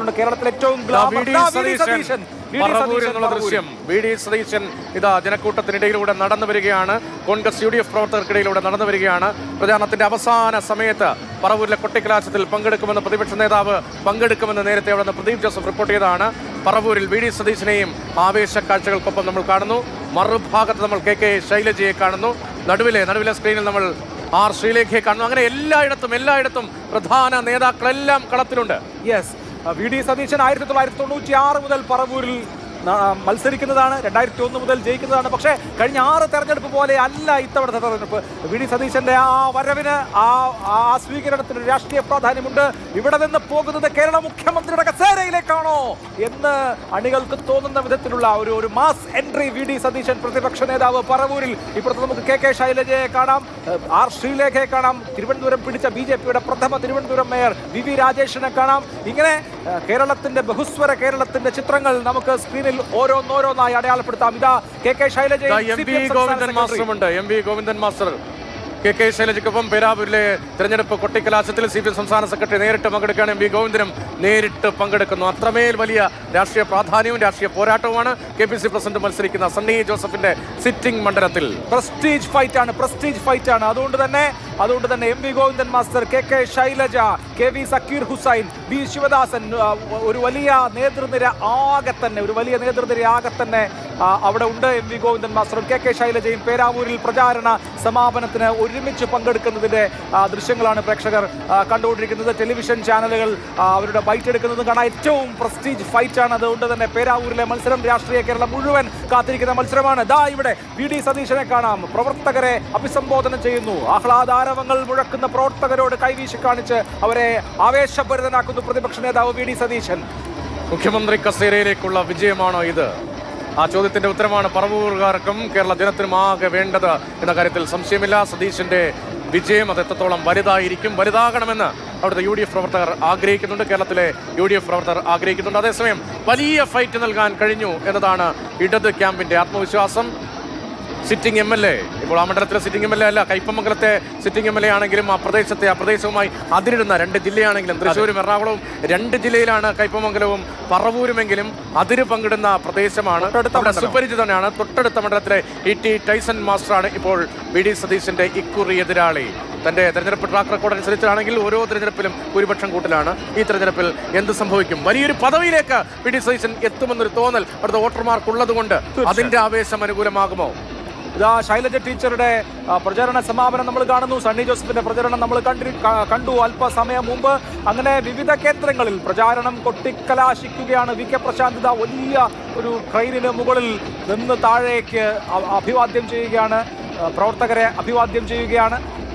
എത്തിയിട്ടുണ്ട്. കേരളത്തിലെ ഏറ്റവും ദൃശ്യം വി.ഡി. സതീശൻ ഇതാ ജനക്കൂട്ടത്തിനിടയിലൂടെ നടന്നു വരികയാണ്. കോൺഗ്രസ് UDF പ്രവർത്തകർക്കിടയിലൂടെ നടന്നു വരികയാണ്. പ്രചാരണത്തിന്റെ അവസാന സമയത്ത് പറവൂരിലെ കൊട്ടിക്കലാശത്തിൽ പങ്കെടുക്കുമെന്ന് പ്രതിപക്ഷ നേതാവ് പങ്കെടുക്കുമെന്ന് നേരത്തെ അവിടെ നിന്ന് പ്രദീപ് ജോസഫ് റിപ്പോർട്ട് ചെയ്തതാണ്. പറവൂരിൽ വി.ഡി. സതീശനെയും ആവേശ കാഴ്ചകൾക്കൊപ്പം നമ്മൾ കാണുന്നു. മറുഭാഗത്ത് നമ്മൾ കെ ശൈലജയെ കാണുന്നു. നടുവിലെ സ്ക്രീനിൽ നമ്മൾ ആർ ശ്രീലേഖയെ കാണുന്നു. അങ്ങനെ എല്ലായിടത്തും പ്രധാന നേതാക്കളെല്ലാം കളത്തിലുണ്ട്. Yes, VD. സതീശൻ 1996 മുതൽ പറവൂരിൽ മത്സരിക്കുന്നതാണ്, 2001 മുതൽ ജയിക്കുന്നതാണ്. പക്ഷേ കഴിഞ്ഞ 6 തെരഞ്ഞെടുപ്പ് പോലെ അല്ല ഇത്തവണത്തെ തെരഞ്ഞെടുപ്പ്. വി.ഡി. സതീശന്റെ ആ വരവിന് ആ സ്വീകരണത്തിന് രാഷ്ട്രീയ പ്രാധാന്യമുണ്ട്. ഇവിടെ നിന്ന് പോകുന്നത് കേരള മുഖ്യമന്ത്രിയുടെ കസേരയിലേക്കാണോ എന്ന് അണികൾക്ക് തോന്നുന്ന വിധത്തിലുള്ള ഒരു മാസ് എൻട്രി വി.ഡി. സതീശൻ പ്രതിപക്ഷ നേതാവ് പറവൂരിൽ. ഇപ്പുറത്ത് നമുക്ക് കെ ശൈലജയെ കാണാം, ആർ ശ്രീലേഖയെ കാണാം, തിരുവനന്തപുരം പിടിച്ച BJPയുടെ പ്രഥമ തിരുവനന്തപുരം മേയർ വി രാജേഷിനെ കാണാം. ഇങ്ങനെ കേരളത്തിന്റെ ബഹുസ്വര കേരളത്തിന്റെ ചിത്രങ്ങൾ നമുക്ക് സ്ക്രീനിൽ ഓരോന്നായി അടയാളപ്പെടുത്താം. ഇതാ K Shailaja, M V Govindan master K ശൈലജയ്ക്കൊപ്പം പേരാവൂരിലെ തെരഞ്ഞെടുപ്പ് കൊട്ടിക്കലാശത്തിൽ CPM സംസ്ഥാന സെക്രട്ടറി നേരിട്ട് പങ്കെടുക്കുകയാണ്. എം വി ഗോവിന്ദനും നേരിട്ട് പങ്കെടുക്കുന്നു. അത്രമേൽ വലിയ രാഷ്ട്രീയ പ്രാധാന്യവും രാഷ്ട്രീയ പോരാട്ടവുമാണ് KPC പ്രസിഡന്റ് മത്സരിക്കുന്ന സണ്ണി ജോസഫിന്റെ സിറ്റിംഗ് മണ്ഡലത്തിൽ. പ്രസ്റ്റീജ് ഫൈറ്റ് ആണ്. അതുകൊണ്ട് തന്നെ M V Govindan master, K Shailaja, KV Zakir Hussain, B Sivadasan, ഒരു വലിയ നേതൃനിര ആകെ തന്നെ അവിടെ ഉണ്ട്. എം വി ഗോവിന്ദൻ മാസ്റ്ററും കെ ശൈലജയും പേരാവൂരിൽ പ്രചാരണ സമാപനത്തിന് ഒരുമിച്ച് പങ്കെടുക്കുന്നതിന്റെ ദൃശ്യങ്ങളാണ് പ്രേക്ഷകർ കണ്ടുകൊണ്ടിരിക്കുന്നത്. ടെലിവിഷൻ ചാനലുകൾ അവരുടെ ബൈറ്റ് എടുക്കുന്നത് കാണാൻ ഏറ്റവും പ്രസ്റ്റീജ് ഫൈറ്റ് ആണ്. അതുകൊണ്ട് തന്നെ പേരാവൂരിലെ മത്സരം രാഷ്ട്രീയ കേരളം മുഴുവൻ കാത്തിരിക്കുന്ന മത്സരമാണ്. ഇവിടെ വി.ഡി. സതീശനെ കാണാം, പ്രവർത്തകരെ അഭിസംബോധന ചെയ്യുന്നു. ആഹ്ലാദാരവങ്ങൾ മുഴക്കുന്ന പ്രവർത്തകരോട് കൈവീശി കാണിച്ച് അവരെ ആവേശഭരിതനാക്കുന്നു പ്രതിപക്ഷ നേതാവ് വി.ഡി. സതീശൻ. മുഖ്യമന്ത്രി കസേരയിലേക്കുള്ള വിജയമാണോ ഇത്? ആ ചോദ്യത്തിന്റെ ഉത്തരമാണ് പറവൂർകാർക്കും കേരള ജനത്തിനും ആകെ വേണ്ടത് എന്ന കാര്യത്തിൽ സംശയമില്ല. സതീശന്റെ വിജയം അത് എത്രത്തോളം വലുതാകണമെന്ന് അവിടുത്തെ UDF പ്രവർത്തകർ ആഗ്രഹിക്കുന്നുണ്ട്. കേരളത്തിലെ UDF പ്രവർത്തകർ ആഗ്രഹിക്കുന്നുണ്ട്. അതേസമയം വലിയ ഫൈറ്റ് നൽകാൻ കഴിഞ്ഞു എന്നതാണ് ഇടത് ക്യാമ്പിന്റെ ആത്മവിശ്വാസം. സിറ്റിംഗ് MLA, ഇപ്പോൾ ആ മണ്ഡലത്തിലെ സിറ്റിംഗ് MLA അല്ല, കയ്പമംഗലത്തെ സിറ്റിംഗ് MLA ആണെങ്കിലും ആ പ്രദേശവുമായി അതിരിടുന്ന 2 ജില്ലയാണെങ്കിലും തൃശ്ശൂരും എറണാകുളവും 2 ജില്ലയിലാണ് കയ്പമംഗലവും പറവൂരുമെങ്കിലും അതിര് പങ്കിടുന്ന പ്രദേശമാണ്. സുപരിചിതനാണ്. തൊട്ടടുത്ത മണ്ഡലത്തിലെ E.T. ടൈസൺ മാസ്റ്ററാണ് ഇപ്പോൾ വി.ഡി. സതീശന്റെ ഇക്കുറി എതിരാളി. തന്റെ തെരഞ്ഞെടുപ്പ് ട്രാക്ക് റെക്കോർഡ് അനുസരിച്ചാണെങ്കിൽ ഓരോ തെരഞ്ഞെടുപ്പിലും ഭൂരിപക്ഷം കൂട്ടലാണ്. ഈ തെരഞ്ഞെടുപ്പിൽ എന്ത് സംഭവിക്കും? വലിയൊരു പദവിയിലേക്ക് വി.ഡി. സതീശൻ എത്തുമെന്നൊരു തോന്നൽ അവിടുത്തെ വോട്ടർമാർക്കുള്ളത് അതിന്റെ ആവേശം അനുകൂലമാകുമോ? ഇതാ ശൈലജ ടീച്ചറുടെ പ്രചരണ സമാപനം നമ്മൾ കാണുന്നു. സണ്ണി ജോസഫിന്റെ പ്രചരണം നമ്മൾ കണ്ടു അല്പസമയം മുമ്പ്. അങ്ങനെ വിവിധ കേന്ദ്രങ്ങളിൽ പ്രചാരണം കൊട്ടിക്കലാശിക്കുകയാണ്. VK പ്രശാന്ത് വലിയ ഒരു ക്രെയിനിന് മുകളിൽ നിന്ന് താഴേക്ക് അഭിവാദ്യം ചെയ്യുകയാണ്, പ്രവർത്തകരെ അഭിവാദ്യം ചെയ്യുകയാണ്.